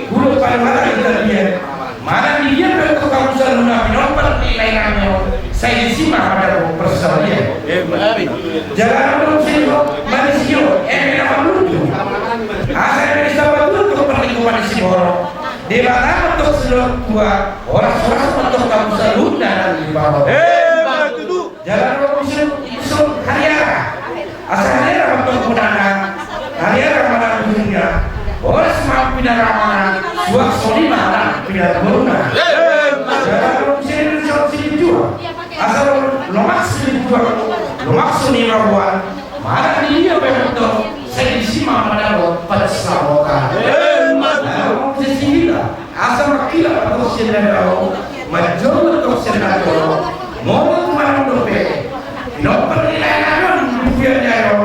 Guru pada dia. Mana dia bentuk kamu selalu nabi nomor nilai namanya. Saya disimak pada persoalannya. Jangan manusia, nama lucu. Asal dari sahabat untuk perlindungan si borong. Di mana untuk seluruh tua orang-orang untuk kamu selalu dan di bawah. Jalan manusia itu hariara. Asal hariara untuk menanam, hariara mana dunia. Orang semua pindah ramah, buat solima dan pindah beruna. Jalan manusia itu sini juga. Asal lomak sini juga, lomak sini rawan. Mana dia bentuk saya disimak pada pada selawakan. Asal makilah atau sendalau, majul atau sendalau, mau mana dope, nomor nilai namun biarnya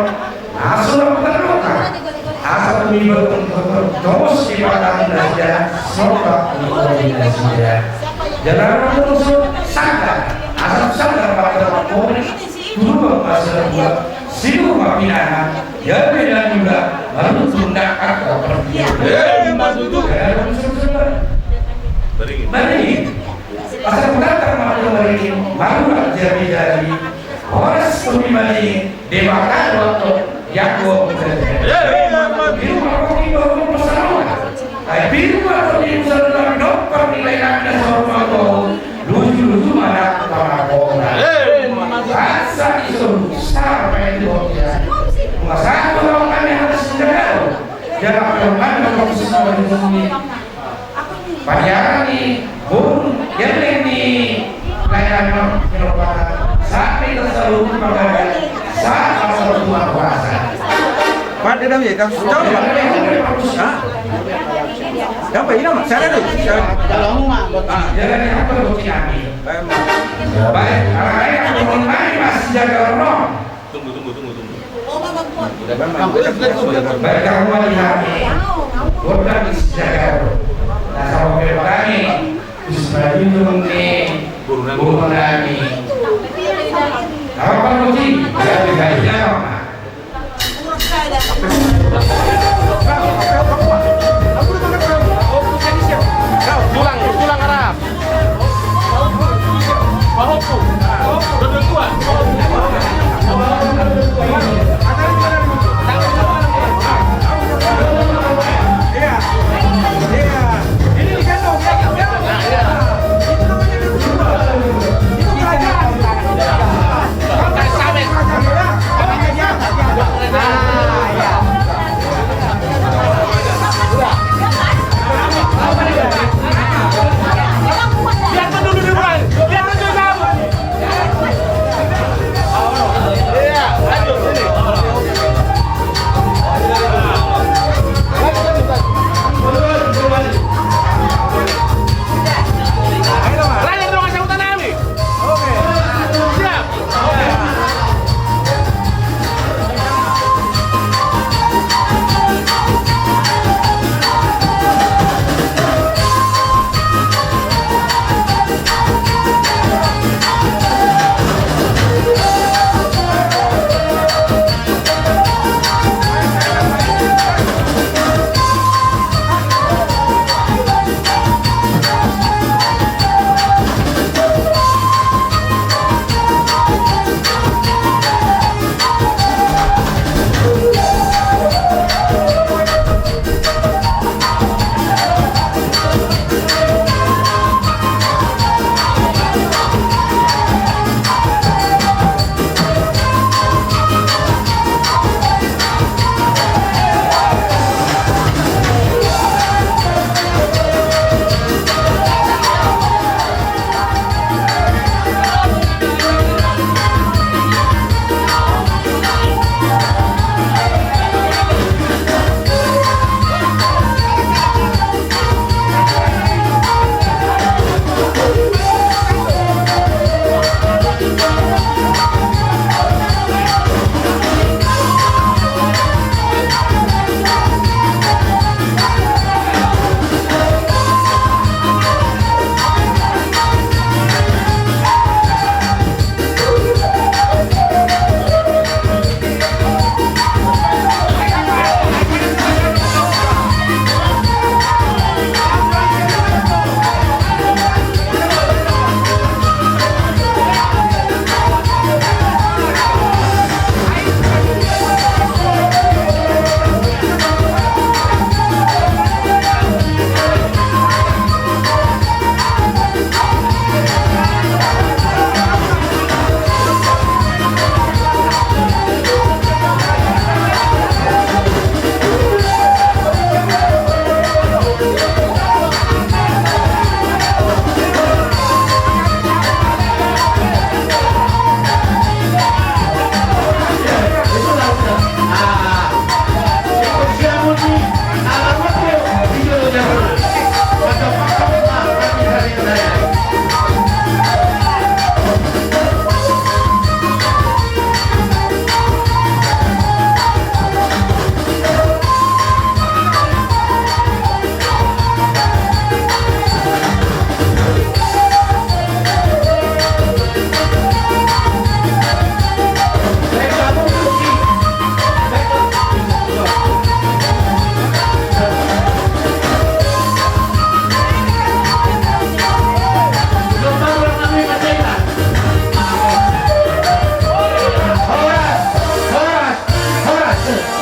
asal berdoa, asal melibatkan terus di pada belajar, sobat belajar, jalan musuh sadar, asal sadar pada orang dulu masalah buat silu mapinana, ya beda juga, lalu tunda atau pergi. Mari, asal datang malu mari, malu jadi orang pemimani demakan waktu Yakob. Biru apa kita bersama? Biru apa kita bersama? Dokter nilai anda sama kau, lucu mana sama kau? Asal itu sampai itu dia. Masa orang kami harus menjaga. Jangan orang kalau semua ini. Padahal ni, yang ini layanan perubahan sampai terselalu pakai saat selalu puasa. Pada dah ya, kamu tahu tak? Hah? Apa ini nama? Saya tu. Kalau mak, Jangan apa bukti kami. Baik, kalau ayah turun mari masih jaga orang. Tunggu. Baik kamu lihat, kita masih jaga. Nah, sama kami, sebagai ini guru kami. Apa bukti? Ya baiknya. Tulang Arab. Bahoku. Duduk tua. Iya. Ini digendong ya. Itu namanya itu kerajaan. Sampai. Nah, ya.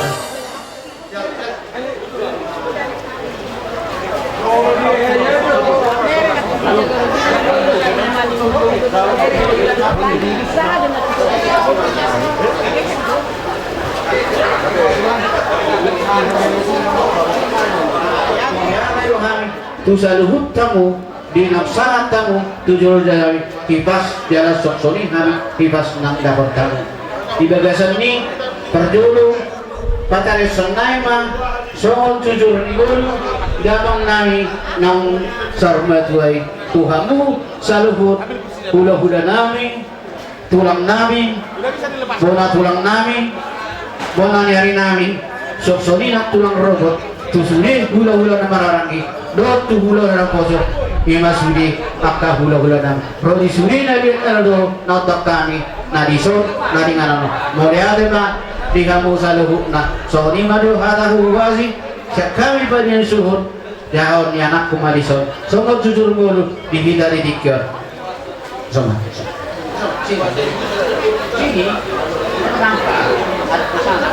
Tu saluhut tamu di nafsana tamu tujuh dari kipas jalan soksoni kami kipas nang dapur tamu di bagasan ini perjulu patari senai mah soal jujur nigul damang nami nang sarmatuai Tuhanmu saluhut hula-hula nami tulang nami bona tulang nami bona nyari nami soksoni nak tulang robot tusune hula-hula na mararangi dot tu hula na poso imas budi akka hula-hula na rodi suri na di do nautak kami na diso na di ngano mo ade ma di kamu saluhu na so ni madu hata huwazi sak kami padien suhut jaon ni anak kumalison songok jujur mulu dihindari dikir sama sini nampak ada kesana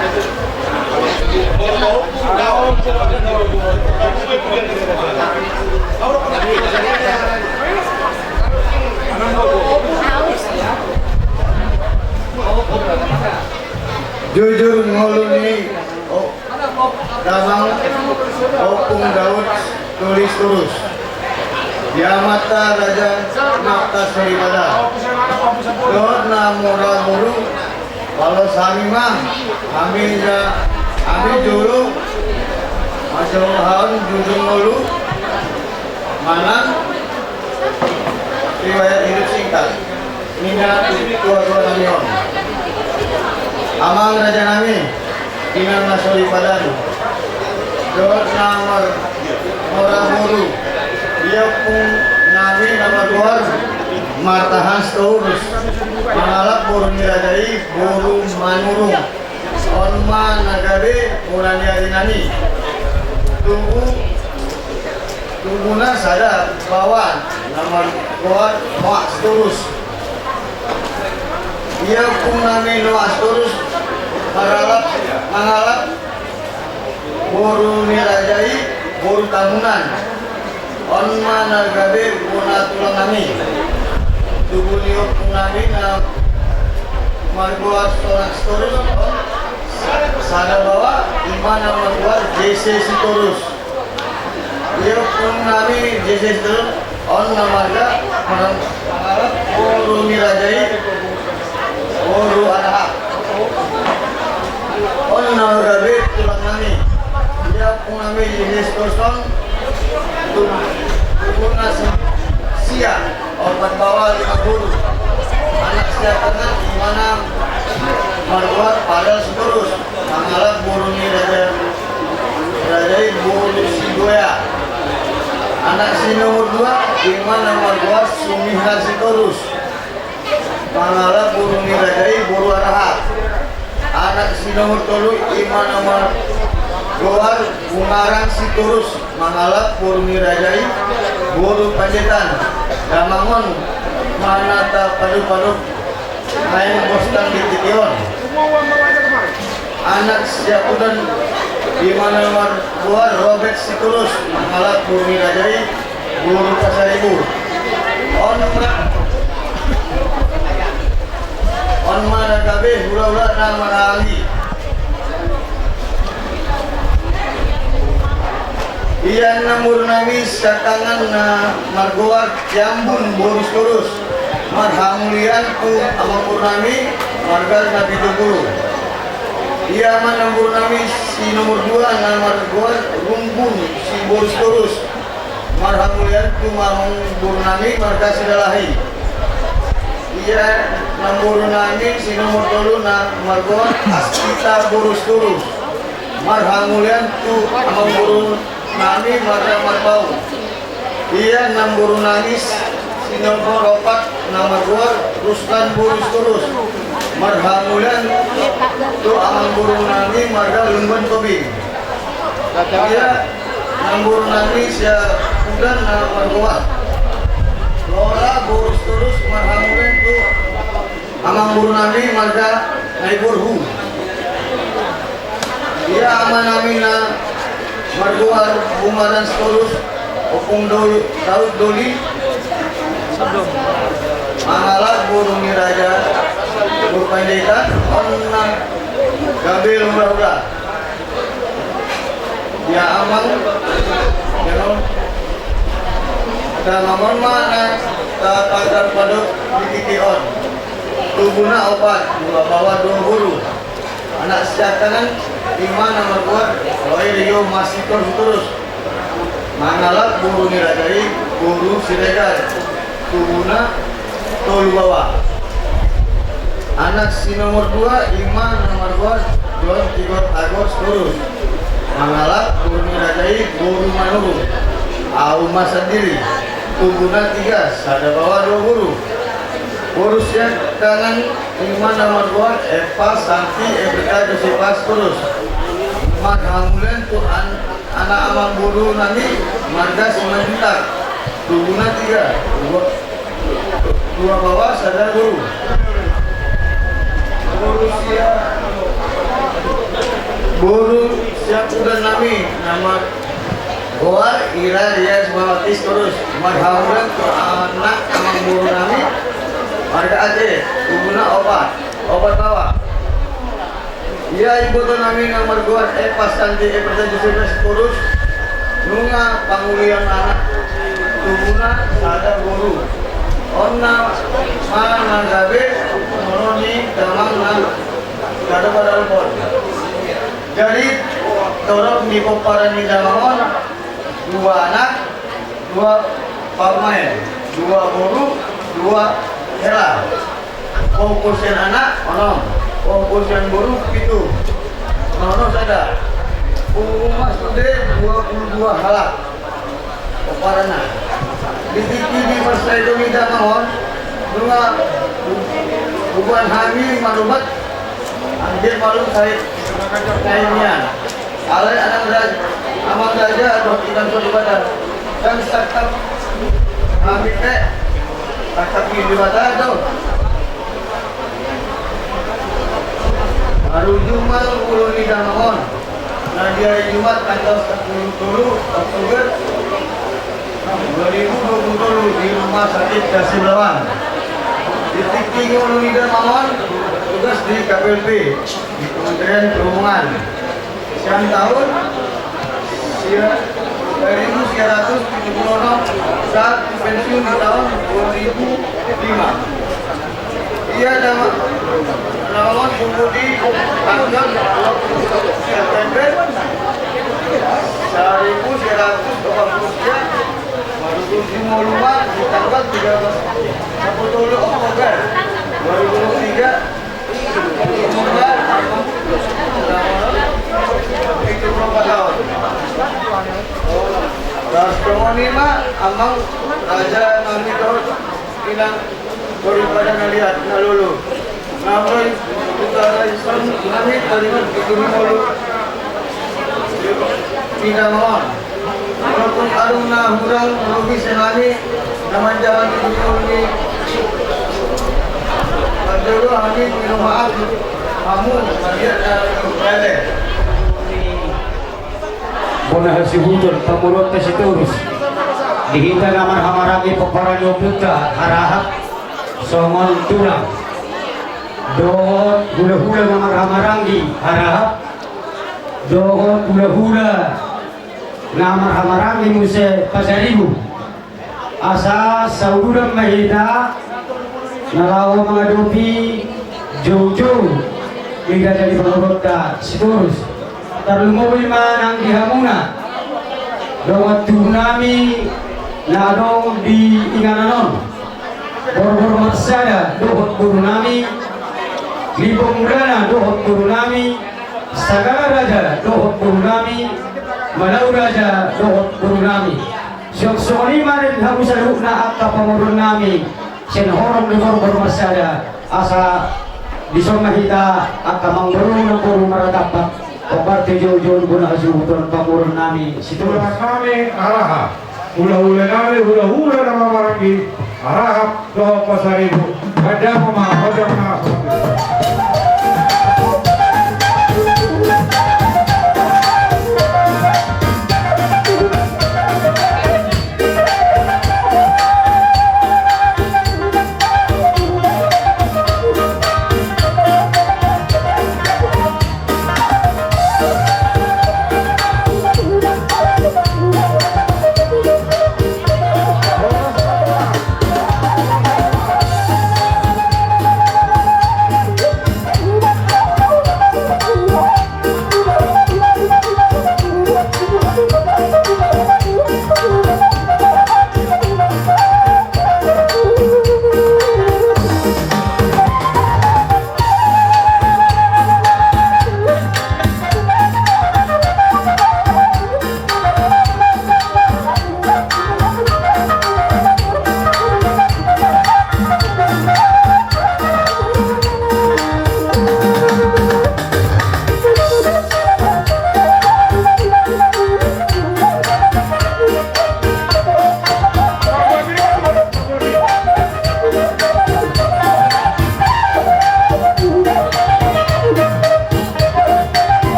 jujur ngoluni damang opung Daud tulis terus ya mata raja mata seribada Daud na moral muru kalau sami mah kami dulu masuk hal jujur ngolu mana riwayat hidup singkat Nina tua-tua namion Amang Raja Nami Dinang Nasoli Padan Dot Namar Orang Muru Dia pun Nami nama luar Martahan Staurus Mangalap Burung Mirajai Burung Manurung Onma Nagade Murani Adinani Tunggu sadar bahwa nama luar Noak Staurus Dia pun nami Noak Staurus mangalap boru nirajai boru tahunan onma nagabe guna tulang nami tubuh liuk nami na margoat seorang storus sadar bahwa imana margoat JC Sitorus dia pun nami JC Sitorus on namarga mangalap boru nirajai boru adahak on nagabe tulang nami dia pun nami jenis kosong tubuh nasi sia obat bawah 5 guru anak sia tengah dimana marwat padal seterus mangalap buruni rajai buru si goya anak si nomor 2 dimana marwat sumihan seterus mangalap buruni rajai buru arahat anak si nomor 3 iman nomor Goar Bungaran Siturus mangalap buruni rajai buru panjetan damangon manata padu-padu main bostan di Tition anak siapudan di mana nomor Goar Robert Siturus mangalap buruni rajai buru pasaribu on mana kabe hura-hura nang manali iya namur nangis katangan na margoat jambun boris turus marhamulian ku amang purnami margal nabi duguru iya man namur nangis si nomor 2 na margoat rumbun si boris turus marhamulian ku amang purnami marga sidalahi iya namur nangis si nomor 3 na margoat askita boris turus marhamulian ku amang purnami nami marga marbau iya namburu nangis sinobor opat nama gua ruslan burus turus marhamulan tu amal buru nami marga lumban kobi iya namburu nangis ya udan nama gua lola burus turus marhamulan tu amal buru nami marga naiburhu Ia amanamina marguar bumaran setorus opung Daud Doli mangalat burung raja berpanjaitan onna gabil hura-hura ya amang jangan dan mamon mana tatar pada dikikion tubuna obat bawa 2 guru anak sejakanan 5 nomor buat loe rio masih terus mangalat buru nirajai guru siregar tubuna tolu bawa anak si nomor 2 Iman nomor 2 John Tigor Agos terus mangalat guru nirajai guru manuru Auma sendiri tubuna 3 sada bawa 2 guru urusnya kanan Iman nomor 2 Eva Santi Ebrika Josifas terus Maghamulen tuh anak amang guru nami marga Simanjutak tubuna 3 2 bawah sadar guru guru siap udah nami nama Goar Ira Rias Mawatis terus Maghamulen tuh anak amang guru nami marga Aceh tubuna obat bawah iya ibu tuh nami nomor 2 Eva Santi Ebrika Josifas terus nunga pangulian anak tubuna sadar guru onna mana gabe moroni damang nang kada pada lepon jadi torok di poparan di damangon 2 anak 2 pamain 2 guru 2 hera fokusin anak ono fokusin guru itu ono sada umas gede 22 halak poparana ditiki di masa itu minta mohon bunga bukan hamil malumat anjir malu saya kayaknya alai anak raja amal raja atau ikan badan dan sakap hamil sakap di badan tuh baru Jumat ulun di mohon nah dia Jumat tanggal 10 Oktober 2020 di Rumah Sakit Kasih Belawan titik 3 Ulunida Mamon tugas di KPLP di Kementerian Perhubungan siang tahun 1976 saat pensiun di tahun 2005 ia dapat Mamon di tanggal 20 September 1983 Baru rumah di tanggal 13 Oktober 2003 itu berapa tahun? Rastromonima amang Raja Nami Daud bilang daripada ngelihat nalulu namun utara Islam Nami terima dulu tidak mohon walaupun aruna hurang rugi selani naman jalan ini dulu kami minum maaf kamu melihat dari Bona hasil hujan pamurot na si Turus dihita naman hamaragi paparan yung puta harahap somon tulang doon hula-hula naman hamarangi harahap doon hula-hula naman hamarangi mo sa pasaribu asa sa ulang mahina nalawa mga dupi jojo hingga dari pamurot na si Turus tarlumoy man ang dihamuna dawat tunami na adong di ingananon borbor matsada dohot guru nami libong mulana dohot guru nami sagara raja dohot guru nami malau raja dohot guru nami syok soni marin hamusaluk na akka pamurun nami sen horom di borbor matsada asa disomahita akka mangburung ng guru maratapat Koparte jauh-jauh guna hasil pamurun nami Situlah kami arahap hula-hula nami hula-hula nama marangi arahap doh pasaribu kadang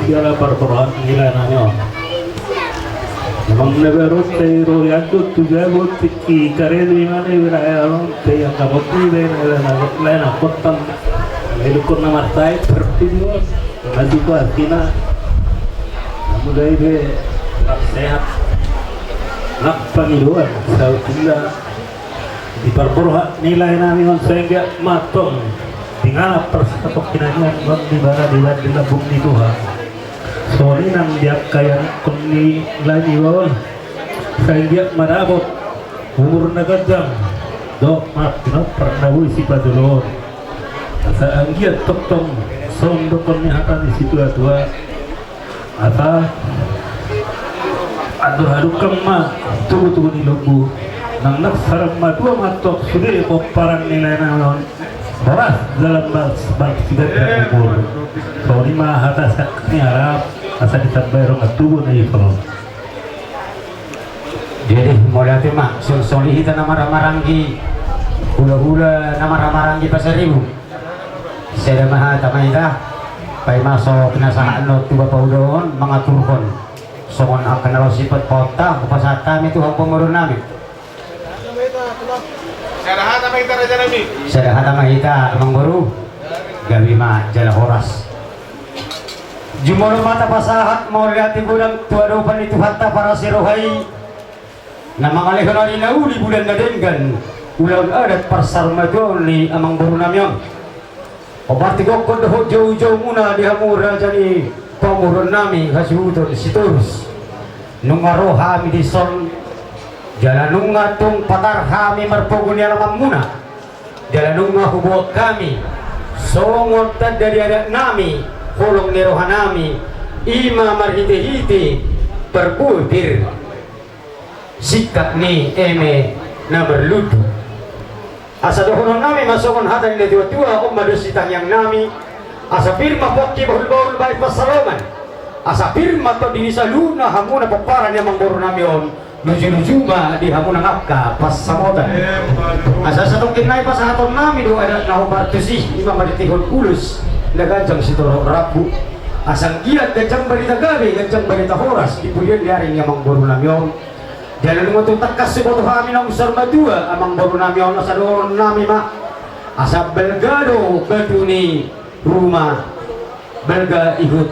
biara perporohan nilai nanya. Namang nagarot tayo yanto tujagot tiki kare di mana wilayah orang tayo ang kamoti lain akotan melukon na martai pertido maju ko artina mulai be sehat nak pangiluan sa utila di perporohan nilai namin sehingga matong tinggal persatok kinanya di mana di labung di Tuhan. Sorry nang dia kaya kuni lagi bawah saya dia marabot umur nagadang do maaf no pernah si padulor asa anggiat totong sondo koni hatan di situ atua ata adu kemma tubuh di lobu nang naksarang madua matok sudah kok parang nilai naon boras dalam bal tidak umur sorry mah hata sakni harap asa ditambayro nga tubo na ito. Jadi mulai tema soli kita nama maranggi hula-hula nama maranggi pasaribu. Saya maha tamaita pay masok nasahan no tuba paudon mengaturkan songon akan nalo sifat kota kupasata itu hang pemurun namin. Saya mahita amang baru gabi ma jala horas. Jumolo mata pasahat mau lihat bulan tuadopan itu hatta para sirohai na mga lehonali na uli bulan na denggan ulang adat parsarma ni amang baru namyon o parti ko kondo jauh-jauh muna di hamura jani pamurun nami hasuton siturus nung aroha mi di son jalan nung atong patar hami marpogon ni alamang muna jalan nung hubuak kami songon tad dari adat nami kolong nerohanami ima marhite-hite berbutir sikap ni eme na berludu asa dohonon nami masukon hatan ni tua-tua o madusitang yang nami asa firma pokki bahul-bahul baik pasalaman asa firma to dinisa luna hamuna paparan yang mangboro nami on luju-lujuma di hamuna ngapka pas samotan asa satong kinay pa sa haton nami do ada nahubartusih ima maritihon kulus nagajang si Toro Rabu asang giat gajang balita gabi gajang balita horas ipuyan diaring amang baru namyon jalan mo takas si boto kami ng sarma dua amang baru namyon asa doon nami ma asa belgado batu ni rumah belga ikut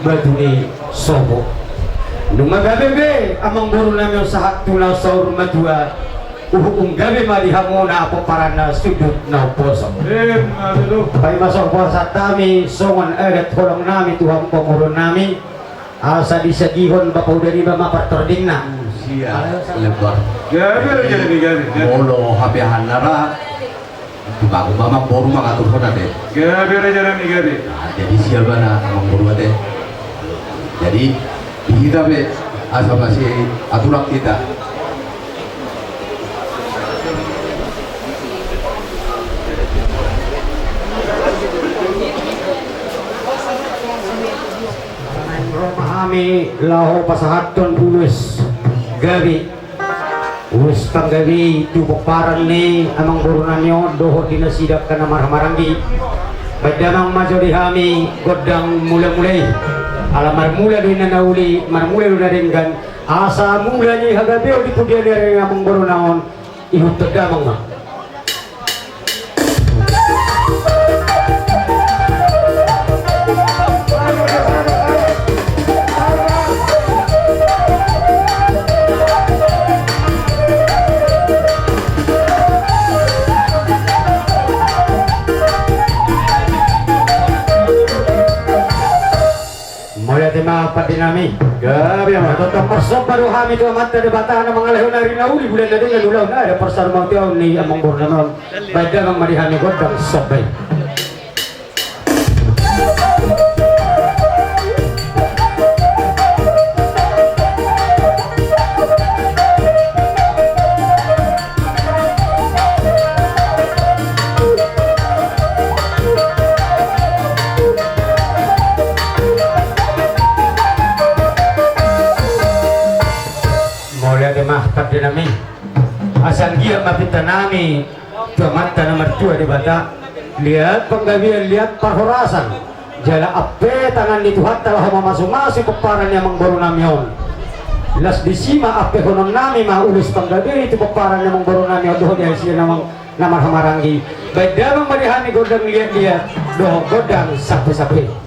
batu ni sobo nung magabebe amang baru namyon sa hatuna sa rumah dua uhung gabi malihamuna ako para na sudut na poso. Pay masok po sa tami songon agat holong nami tuhang pamulon nami asa disagihon bapaw dari ba mapartording na Siya lebar Gabi. molo habihan nara bago ba magboru mangatur ko natin Gabi. jadi siapa na magboru natin jadi kita be asa masih aturan kita kami laho pasahaton ulus gabi ulus pang gabi tu paparan ni amang burunan nyo doho dinasidak ka na marmaranggi badamang majo di hami godang mula-mulay alamar mula doon na nauli marmula doon na ringgan asa mula ni hagabi o di pudya ni rin amang burunan ihut tagdamang nga pati nami gabi ama tetap persop baru kami tu amat ada batahan mga lehon na rinauli bulan na din lulaw na ada persarmang tiyaw ni amang bornamang baga mang marihami godang sabay nami asal dia mapita nami tuh mata nomor 2 di bata lihat penggabian lihat perhorasan jala ape tangan ni Tuhan telah masuk-masuk peparan yang mengboru namion las disima ape honon nami mah ulus panggabi itu peparan yang mengboru namion doh dia sih namang nama hamarangi baik damang marihani godang lihat doh godang sapi-sapi.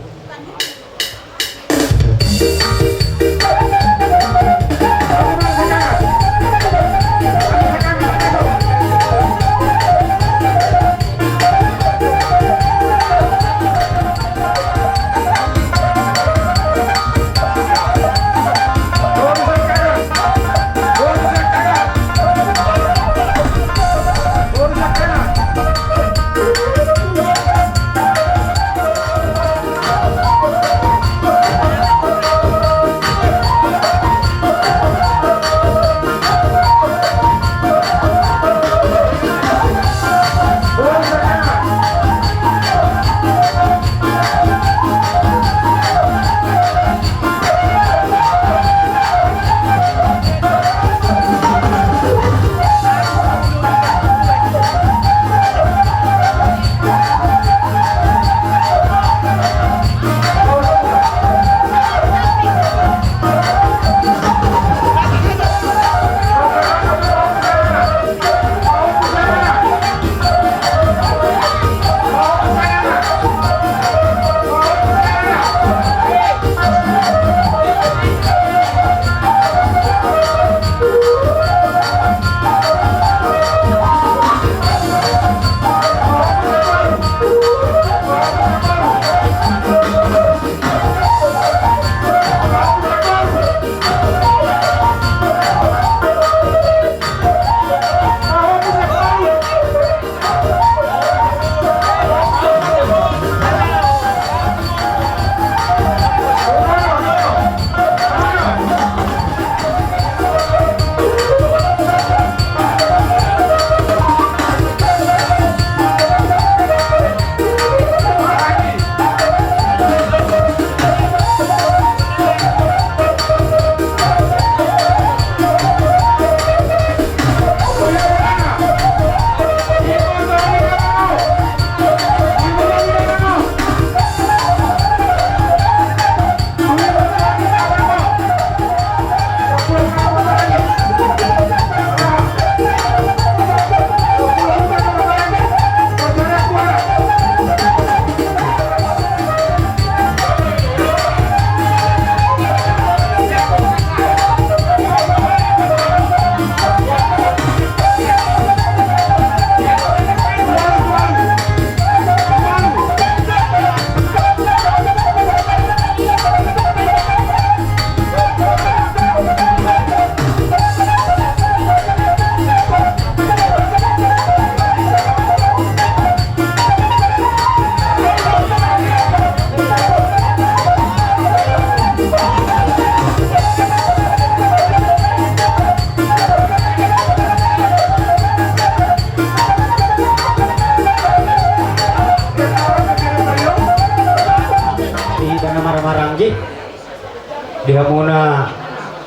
Dia muna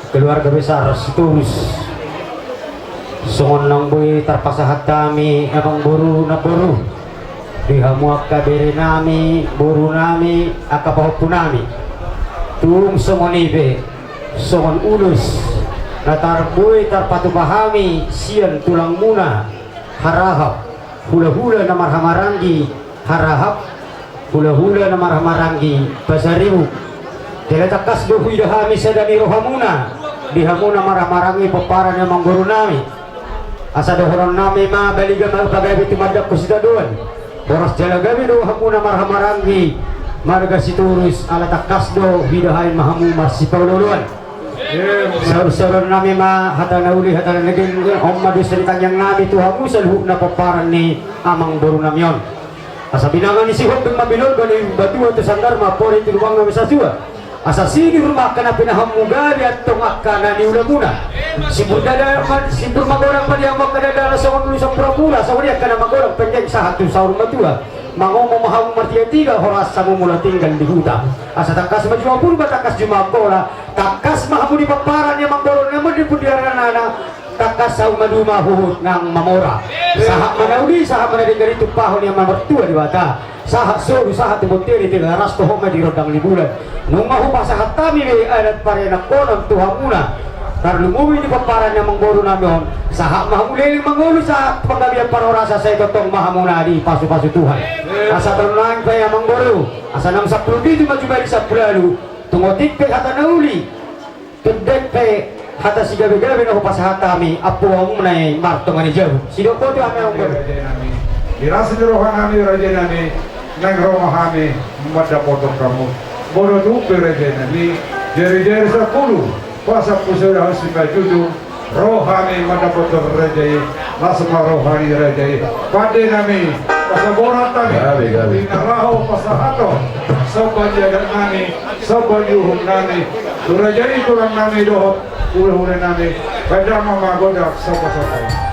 keluarga besar Siturus songon nang boy terpasahat kami abang buru na buru dia muak kabere nami buru nami akapahupu nami tung songon ibe songon ulus natar boy terpatu pahami sian tulang muna harahap hula-hula namar hamarangi harahap hula-hula namar hamarangi pasaribu Dela takas dohu idahami sadani rohamuna dihamuna marah-marangi peparan yang mengguru nami asa dohoran nami ma baliga magpagabi tumadak kusita doon boros jalagabi dohamuna marah-marangi marga Siturus ala takas do hidahain mahamu marsipawluluan sarur-sarur nami ma hatana uli hatana naging omma do salitang yang nami tuhamu salhuk na peparan ni amang buru namion asa binangan ni sihot ng mabilol bali batu at sandar mapori tilubang na misasua asa sini rumah kana pinahamugali at tungak kana ni ulamuna sibur magorang pa diya magkadadala sa kanulisang pramula sa waliyak kana magorang penjag sa hatu sa rumah tua mango mamahang martiya tiga horas sa mumula tinggal di huta asa tangkas majuwa pun batakas jumakola takas mahamudi paparan yang mangboron namun di pudiaran anak takas sa umadu mahuhut ng mamora sahak manauli sahak manading ganito pahon yang mamertua di bata sahak suru sahak tibutiri tigaras tohoma di rodang libulan nung mahupa sahak tami may adat parenak konon tuha muna karena lumumi di paparan yang mangboron namin sahak mahamuliling mangulo sa paggabiang parorasa sa itotong mahamuna di pasu-pasu Tuhan asa tanunang pa yang manggoro asa nam sa prudi di majubali sa pulalu tungotik pe hata nauli tundek pe hata si gabi-gabi na hupas hata mi apu ang munay martong ani jauh sidok po ang manggoro Dirasa di rohan kami raja nami nang rumah kami mada potong kamu bodoh tu raja nami jari-jari sepuluh puasa pusat harus dibajudu rohani mada potong raja lasma rohani raja pada nami pasal borat tadi naraho pasal hato sobat jaga nami sobat yuhum nami raja itu orang nami doh ule nami pada mama godak sobat-sobat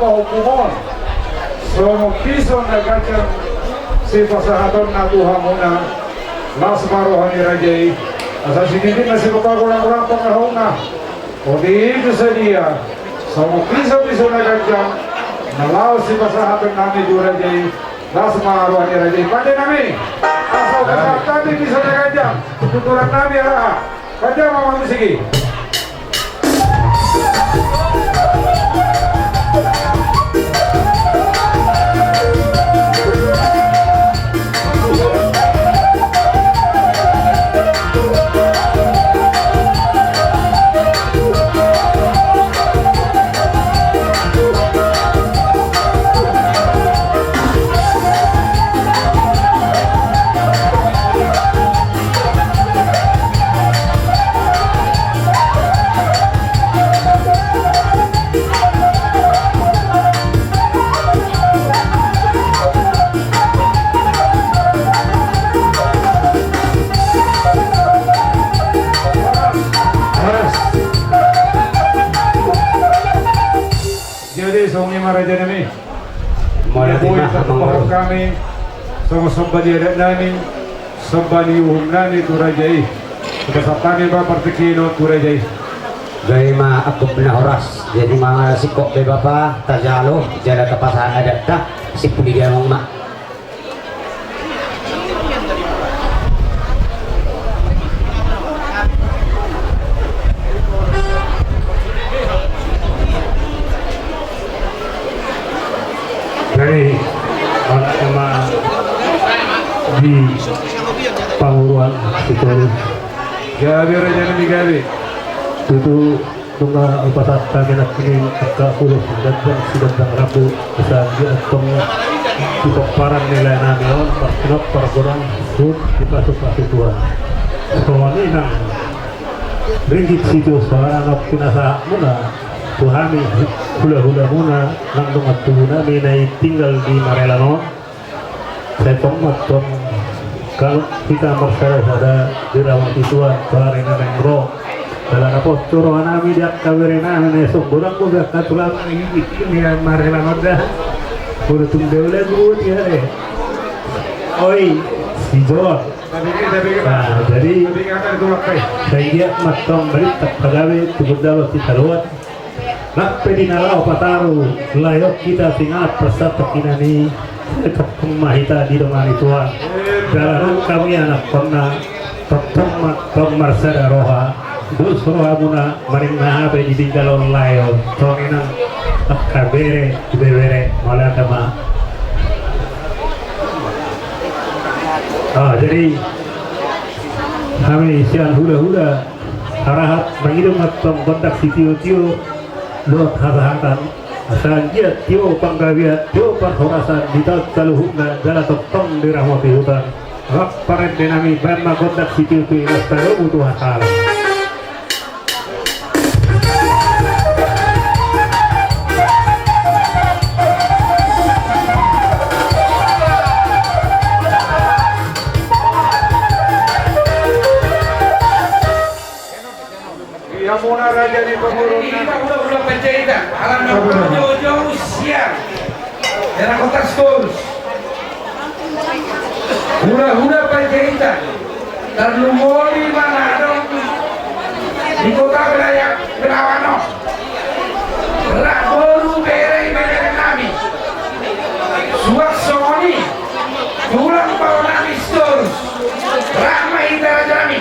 Hukumon so piso na kacang si pasahaton na tuha muna las marohani rajai asa sinidin na si kapagulang-gulang pangahong na o di ito sa dia so piso na kacang nalaw si pasahaton namin du rajai las marohani rajai pati namin asa pasahaton piso na kacang tutulan namin araha kacang mamang sige Raja nami, Malatimah mengurus kami, sama sembadi adat nani, sembadi uhum nani turajai, kesatani bapak terkino turajai. gaya ma aku pernah horas jadi mga sikok be bapak tajalo jala tapasan adat ta si puligan mong ma Jadi anak sama di Paul Terus Gabi Raja Nabi Gabi. itu tunga upasat kami nak ini agak ulos dan sudah rabu bisa dia tong kita parang nilai nami on perkenop pergorong sud kita supasi Tuhan soal ini nang ringgit situ soal anak pinasa muna tuhami hula muna nang dungat tuhuna minai tinggal di Marelano saya tomat tong kalau kita bersara pada dirawati Tuhan bareng nengro dalam apa corohan kami dia kawerena esok bulan ko biar katulang ini Marelano dah udah tunggu dulu dulu ya oi si Jor nah jadi saya dia matang balik tak pagawe tubud dalam si taruat nak pedinalau pataru layok kita singat persat kinani kemahita di dengan Tuhan dalam kami anak pernah pertama pemersada roha dus roha muna maring nahabe di tinggalon layo tonginan kabere bebere malah kama jadi kami sian hula harahat mengirim matang kontak si tio lot harahan asan dia tio panggawiat tio parhorasan ditat kaluhukna jala toptong di rahmati hutan rak paret denami banma kontak si tio inastaro butuh hakal Yamuna Raja ni pemurun. Ini udah pencerita alam jauh-jauh siang daerah kota Stolz hula pencerita terlumoli mana dong di kota wilayah Belawano rak baru bere nami suak soni tulang bawah nami Stolz ramai intera jami.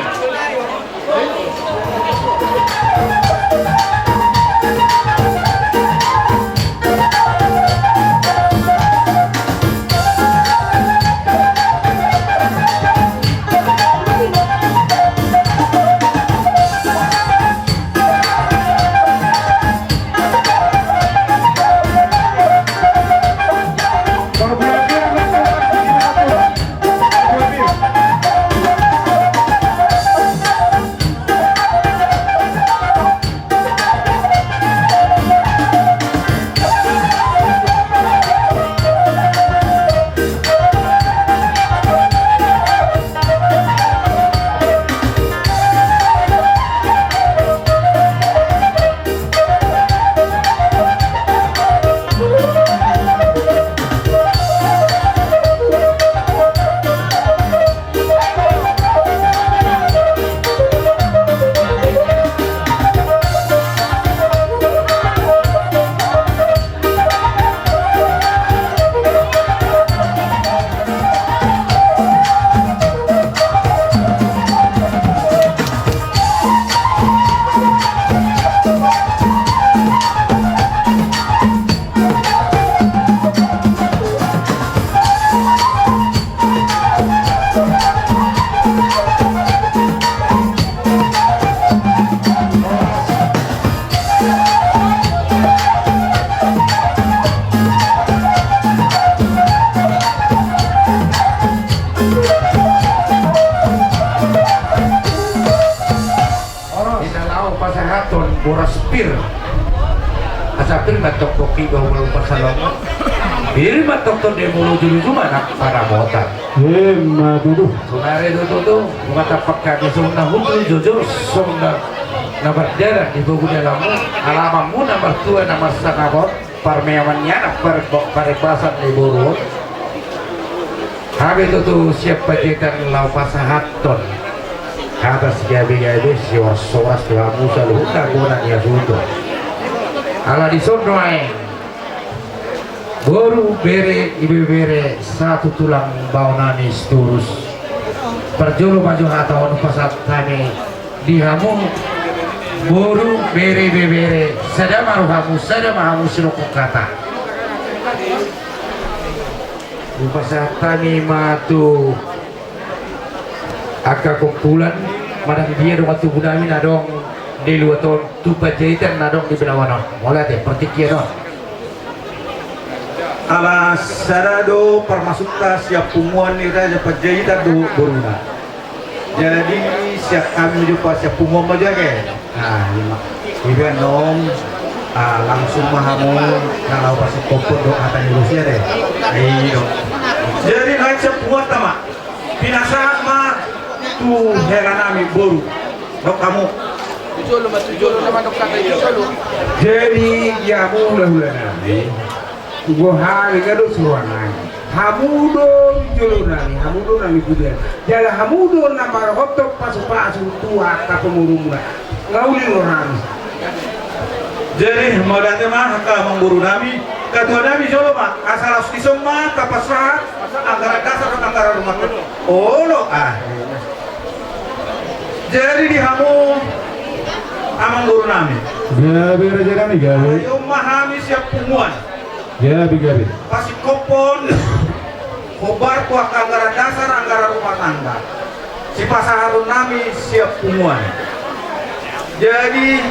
Asapir matok koki bahu belum pasalongan. Biri matok to demo julu cuma nak para motor. Dulu Sunare tuh mata pakai sumna hutu jujur sumna nomor darah di buku dalammu alamamu nomor 2 nomor 1 parmeamannya nak paripasan di buru. Habis itu siap pajekan lau pasahaton. Kata gabi siwas lamu selalu takunan ya sudah. Ala di sondoaeng baru bere ibu bere satu tulang baunani turus perjuru maju hatau pasat kami dihamu baru bere sada maruhamu sirokok kata pasat kami matu Aka kumpulan madang dia dong atu bunami nadong di luar tahun tu pajahitan nadong di Benawanon. Mulai deh pertikian dong. Ala sarado permasukta siap pumuan ni raja pajahitan do boruna. Jadi siap kami jumpa siap pumuan aja ke. Nah, ibu nom langsung mahamu kalau pas kopon do kata Rusia deh. Ayo. Jadi naik siap pumuan tama. Pinasa mah tu heranami boru. Dok kamu. Jadi ya mula nanti. Gua hari kado suruhan. Hamudo jolonani, hamudo nami kuda. Jala hamudo nama hotok pasu tua kata pemurumnya. Ngauli orang. Jadi modalnya mah ka mengguru nami, ketua nami jolo mah asal isem mah kapasrahat antara dasar dan antara rumah. Oh lo Jadi di hamu amang guru nami. Gabi raja kami gabi. Ayo mahami siap pumuan. Gabi. Pasti kopon. Kobar kuah anggaran dasar anggaran rumah tangga. Si pasaharun nami siap pumuan. Jadi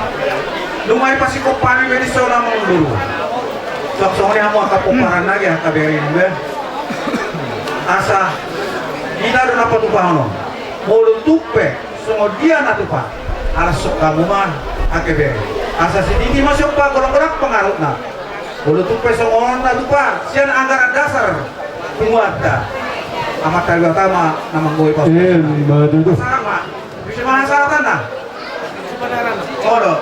lumai pasti kopani wedi sona mengguru. Sok-soknya hamu akan poparan lagi akan berin ben. Asa kita ada apa tuh pahano? Mulu tupe, semua dia natu pak. Alas sok kamu mah akebe. Asa sedini masuk pak gerak pengaruh nak. Mulu tupe semua natu pak. Sian anggaran dasar penguata. Amat tali utama nama gue pak. Betul. Sama. Bisa mana salatan dah? Odo.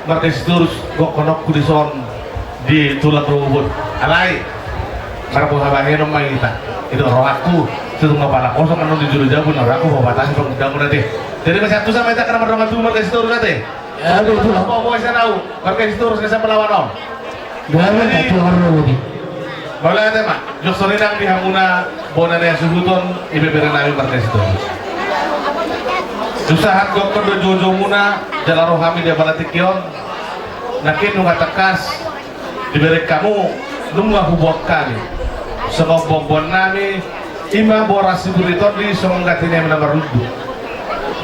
Markas terus kok konok kudison di tulang rubut alai para penghabannya nomor kita itu roh aku itu ngapala kosong kan di juru jabun orang aku bawa batang from damu nanti jadi masih satu sama kita karena merongan tuh markas terus nanti ya betul apa mau saya tahu markas terus kita melawan om Gabi itu orang ini. boleh ada mak jok sore nang di hamuna bona yang subuton ibe berenami markas terus usaha kok kedo jojo muna jalan rohami dia balatikion nakin nunga tekas diberi kamu nunga hubok kami semua bombon nami ima boras siburiton di semua gatine menamar rudu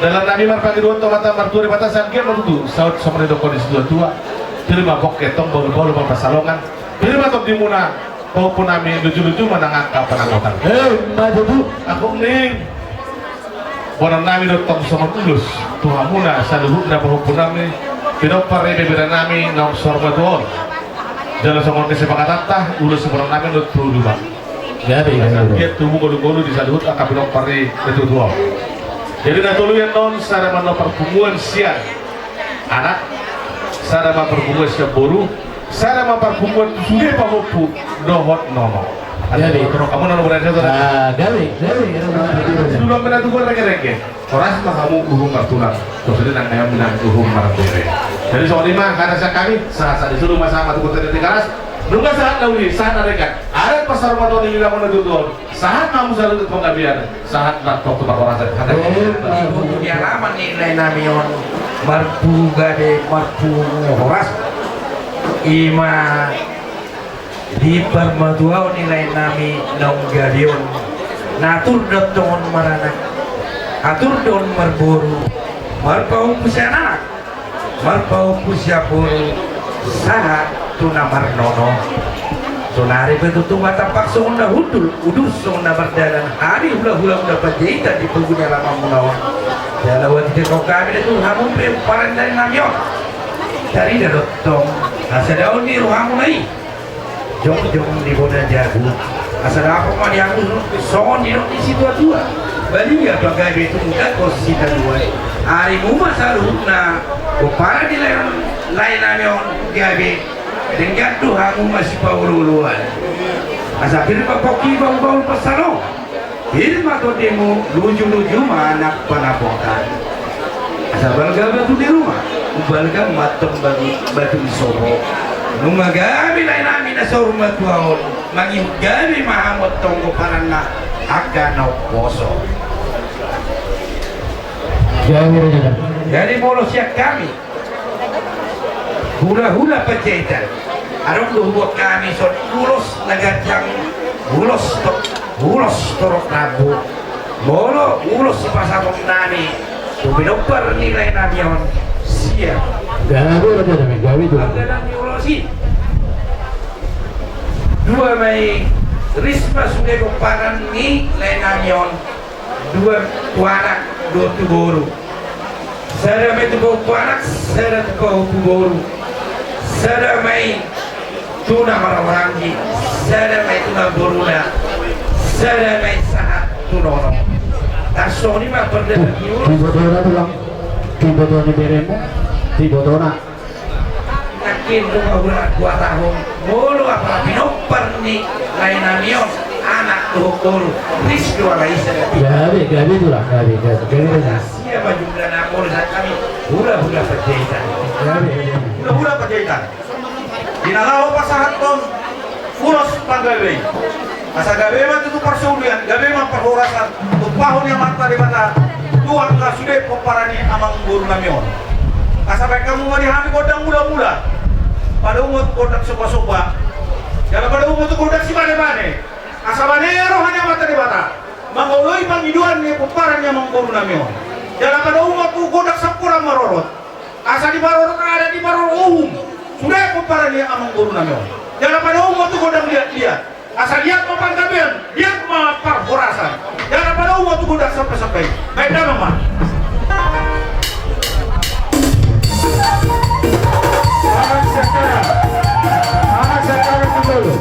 dalam nami marpagi dua tomata marturi batasan kia marudu saut sama di kondisi tua terima bok ketong baru pasalongan terima top di muna maupun nami lucu-lucu menangkap penangkutan Maju aku ning Bonan nami dokter sama tulus Tuhan muna saluhut na pahupun nami pinopar ebe beda nami nang sorbaton jalan sama kesepakatan tah ulus seborang nami dokter dulu Gabi. dia tubuh golu-golu di saluhut akan pinopar itu dua jadi natulu yang non sarama no perpumuan siang anak sarama perpumuan siang boru sarama perpumuan sudah pahupu dohot nono Gabi. Kalau kamu nono berada tuh Gabi. Sudah pernah tuh rege-rege. Orang mah kamu uhum martulang. Terus dia nang ayam nang uhum martire. Jadi soal lima karena saya kami saat disuruh masa tuh kota Tikaras. Nunggu saat lawi saat mereka ada pasar motor yang bilang menuju tuh. Saat kamu selalu tuh pengabian. Saat laptop tuh orang saya. Ibu dia lama nilai namion marpu gade marpu horas ima di permatuau nilai nami nong gadion natur doton maranak atur don merburu marpau pusana marpau pusyapuru sahat tunamar nono sonari betutu mata pakso unda hudul udus unda berdalan hari hula-hula unda pajahitan di pengguna lama munawan jalawat tidak kau kami itu hamun paran dari namion dari dadotong nasa daun di ruhamu lagi jong di boda jago asal apa mah yang songon di situ dua bali ya bagai itu enggak posisi dua hari muma saruna para di lain namion gabe dengan tuh hamu masih pauluan asal kira papoki bau pasalo hirma to demo luju anak panapokan asal balga batu di rumah balga matong batu sobo nunga gabi lain namin na sa rumah tuahon manging gabi mahamot tonggo parang na aganaw poso jadi molo siya kami hula-hula pajahitan Arung buat kami so ulos nagajang ulos torok nabu molo ulos si pasabong nami binopar nilai nami yon siap Gawe aja deh, gawe tuh. anggaran ulosi dua Mei Risma sudah komparan ni lain nami yon dua anak dua tuburu saya Mei tu anak saya tu tuburu saya Mei tuna marawangi sada mai tuna boruna sada mai sahat tunono tasoni ma perde kiu Tibotona tulang, tibotona beremo, tibotona. nakin rumah bulan 2 tahun bolu apa pinopar ni lain amion anak tuh bolu ris dua lagi sada Gawe tulang, gawe. siapa jumlah nakol saat kami hula perjaitan Hula perjaitan. Dinalaw pasahat ton ulos paggawe. Asa gawe man itu persulian, gawe man perhorasan. Tupahon yang mata di mata. Tuhan ka sudah komparani amang guru namion. Asa baik kamu mani hami kodang mula-mula. Pada umut kodak sopa-sopa. Jangan pada umut kodak si bane-bane. Asa banero hanya mata di mata. Mangoloi pangiduan ni komparani amang guru namion. Jangan pada umut kodak sampura marorot. Asa di marorot ada di marorot umum. Sudah komparani amang guru namion. Jangan pada umut kodang lihat-lihat. Asal lihat papan kabel, lihat mapar horasan. Jangan pada umut kodak sampai-sampai. Baik dah mama. Anak sekarang dulu.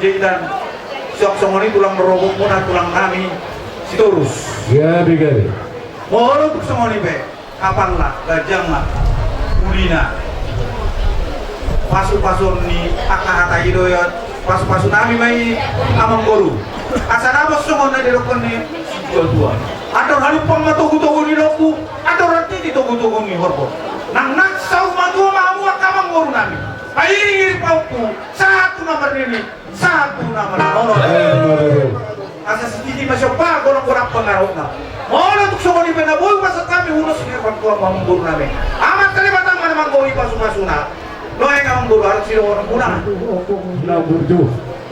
Jahitan sok songoni tulang merobok pun tulang kami sitorus Gawe. mohon untuk songoni be kapan lah gajang lah ulina pasu-pasu ni akah idoyot pasu-pasu nami mai amang guru asana bos songon na dirokon ni dua atau halu pang matugu-tugu ni loku atau rati ditugu-tugu ni horbo nang naksau madu mamu akamang guru nami air pauku satu nomor ini satu nomor nono asa sedikit masih apa gorong-gorong pengaruh na mau untuk songon ni benaboy pasal kami urus ni orang mamang guru nami amat kali batang mana manggoi pasu-pasu na no yang amang guru harus sila orang guna na burju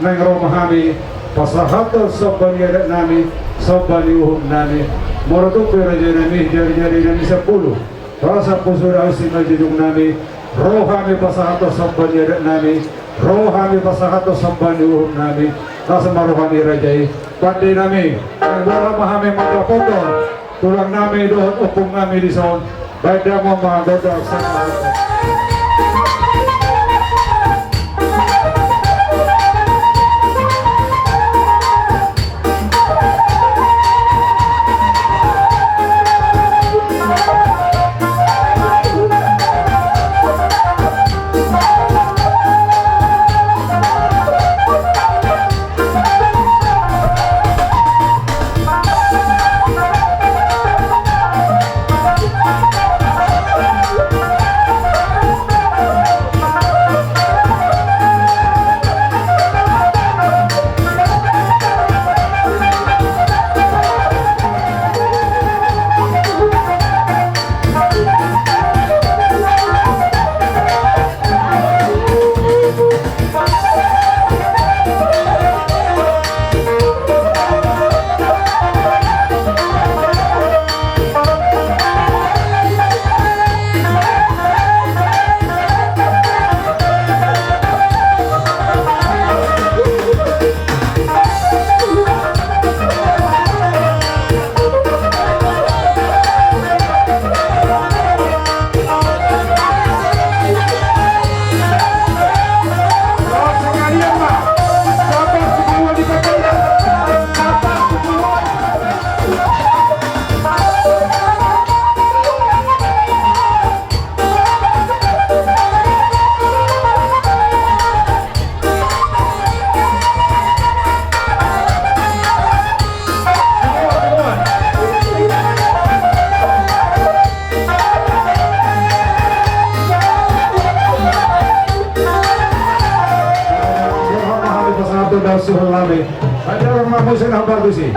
nang romahami pasahata sabanyarat nami sabaniuhum nami morotu peraja nami jari-jari nami 10 rasa pusura usima jidung nami rohami pasahata sabanyarat nami rohami pasahata sabaniuhum nami rasa marohani rajai pandai nami romahami makapotor tulang nami dohon upung nami di son baik damo mahadoda sama suruh lami ada orang mampu senang bagus sih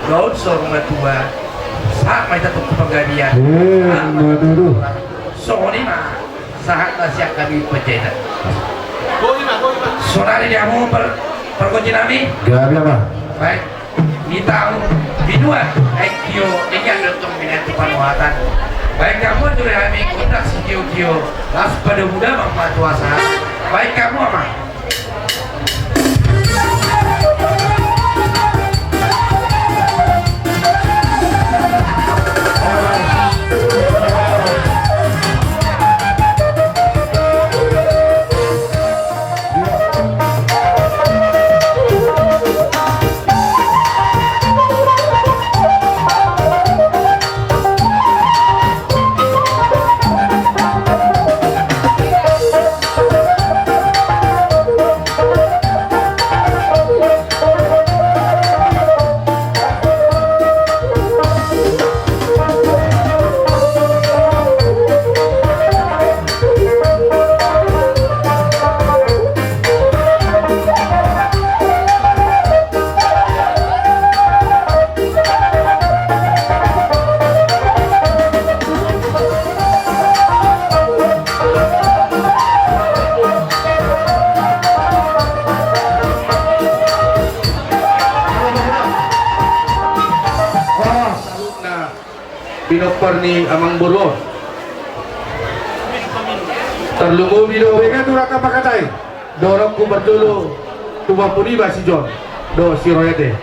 Laut sorong matua, saat mai tatong pagadian. Sorry mah, saat nasiak kami penjahit. Sonari dia mau perkunci nami? Gabi apa? Baik, kita biduan, kio, ingat untuk minat panuatan. Baik kamu tu kami kontak si kio, las pada muda mak tuasa. Baik kamu apa? binopar ni Amang Buru. Terlungu bido Dengan tu raka pakatai. dorong ku bertulu tuba puniba si John do si Royade.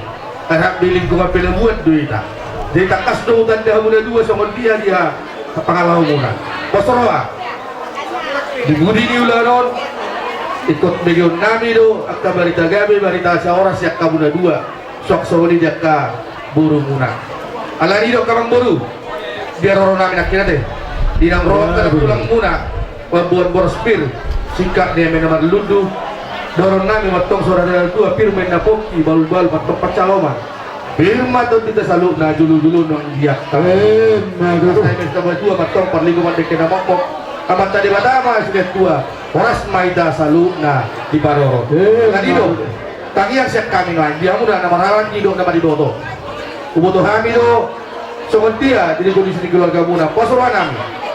Harap biling ku mapila buat duita. Jadi takas do tanda mula dua sama dia pengalau muna. Bosoroa. Digudi ni ulanon ikut bagian nami do akka barita gabe barita sa oras yak kabuna dua sok soli jakka buru muna. Alani do kamang buru. Biar orang nami nak kira deh. Dinang roh tulang muna. Pembuat borspir singkat dia menamar lundu dorong nami matong saudara tua pirmen na poki bal-bal matong pacaloman firma tu kita saluk na julu-julu nang dia saya minta tua matong parligo mandek kena mokok amat tadi batama sudah tua horas maida saluk na di baroro tadi do tangi yang siap kami lain dia muda nama rawan hidup nama di boto uboto kami do sementia jadi kondisi keluarga muna posorwan nami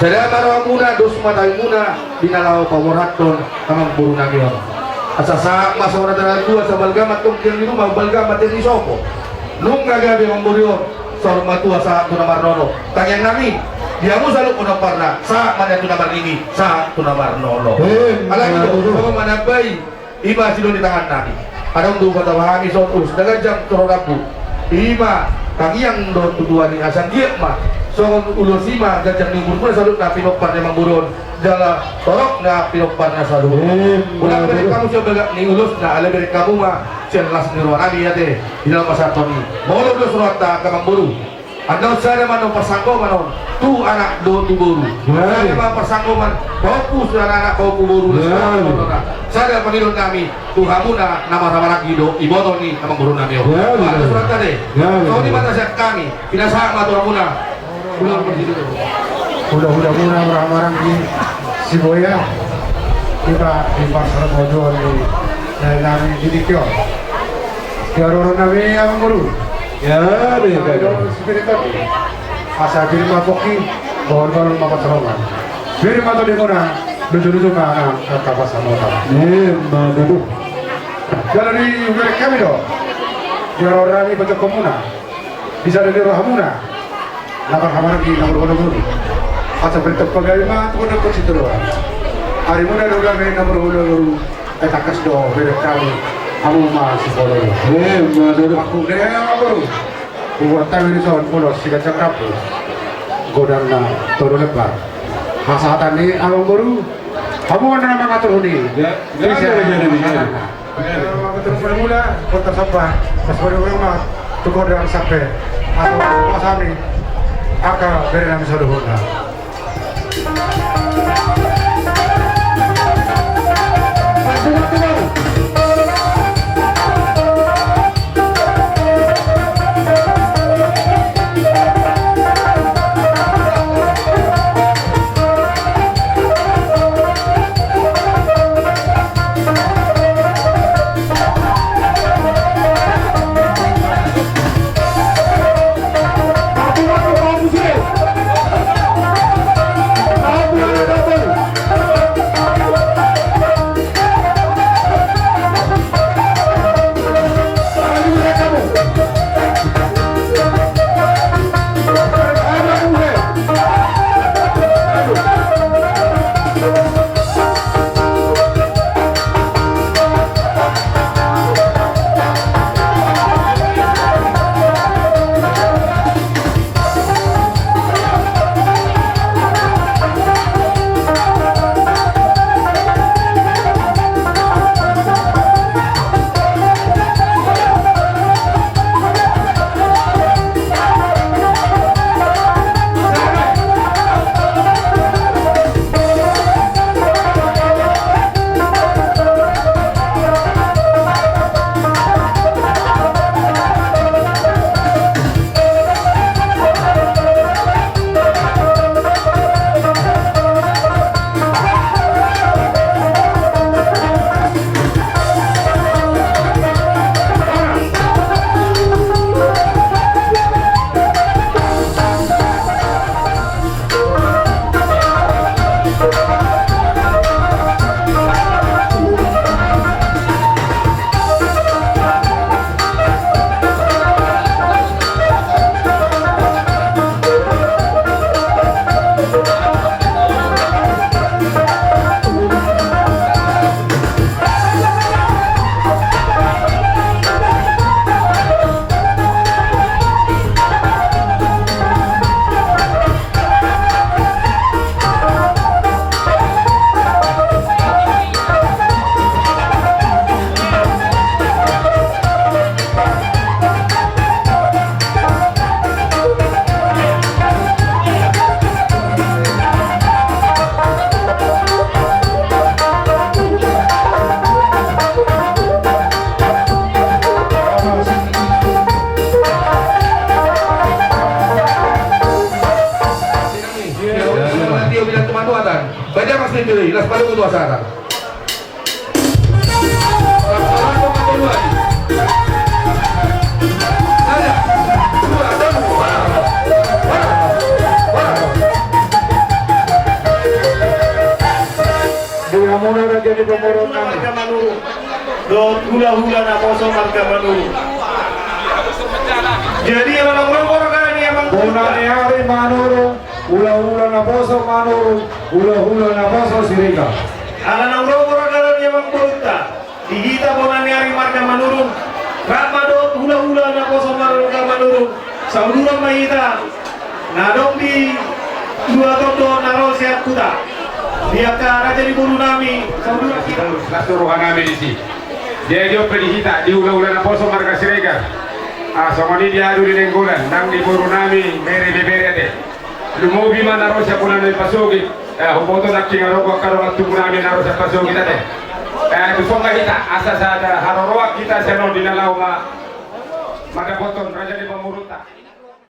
saya marah muna dos matai muna binalau pawaraton kamang buru nagion asa sa masora dara dua sa balgamat tong di rumah balgamat di sopo nung gagabi mamburion sor matua sa tunamar nono tanyang nami dia mo saluk kuno parna sa mana tunamar ini sa tunamar nono alagi do ko manabay iba silo di tangan nami adong du kata wahami sotus daga jam tororapu iba tangiang do tuduan ni asang dia mah so ulusima gajang nimur pun salut na pinopar na mangburon jala torok na pinopar na salut ulang beri kamu siya bagak ni ulus na ala beri kamu ma siya las ni rohan abi yate di dalam masa toni maulo do surat ta ka mangburu andau sana man pasanggo manon tu anak do tu buru sana man pasanggo man fokus na anak kau ku buru sada panilon kami tu hamuna nama ramarak gido iboto ni ka mangburu nami ada surat ta de so di mata siya kami pinasama tu hamuna Udah marang-marang di Siboya kita di pasar modal di nami di Kyo orang nami yang guru ya seperti itu asa diri mapoki bawa-bawa mapat serongan diri mata di mana duduk-duduk mana kapas sama duduk jalan di mereka kami do di orang nami baca komuna bisa dari rohamuna Nakar-kamar di nomor dulu. Asa bentuk pegawai mah tu dah kursi tu. Hari mana dulu kami nomor dulu. Takas do berek kami. Kamu masih boleh. Aku deh apa? Buat tahu ini soal polos sikat cakap. Godang na turun lebar. Hasatan ni awang baru. Kamu mana nama ngatur ni? Bisa jadi ni. Betul mula kota sampah. Pas baru rumah tu godang sampai. Atau pasami. Aka beri nami saudara. Baca mas Mimpi, las pada kutu asara. Laksanakan kedua. Ada. Dua, dua. Dia muna na jadi pemoron kami. Marga Manuru. Do hula-hula na poso marga Manuru. Jadi orang nomor kan ni emang Una ni hari Manuru, hula-hula na poso Manuru, hula-hula na poso Siriga. ala nang nomor kan ni emang berita. Dihita bona ni hari marga Manuru. Rama do hula-hula na poso marga Manuru. Saudara mahita. Nadong di dua toto naro siap kuda. Dia ke raja di bulu nami saudara kita. Nasuruhan namin isi. Dia dio pedihita di hula-hula na poso marga Siriga. Somoni dia adu di lenggolan, nang di buru nami mere bebere ade. Lumubi man naro siya kuna na pasogi. Huboto na kingaroko karo tubu nami naro siya pasogi ade. Tusonga kita asa sa haroroa kita seno dinalaw ma madaboton raja di pamuruta.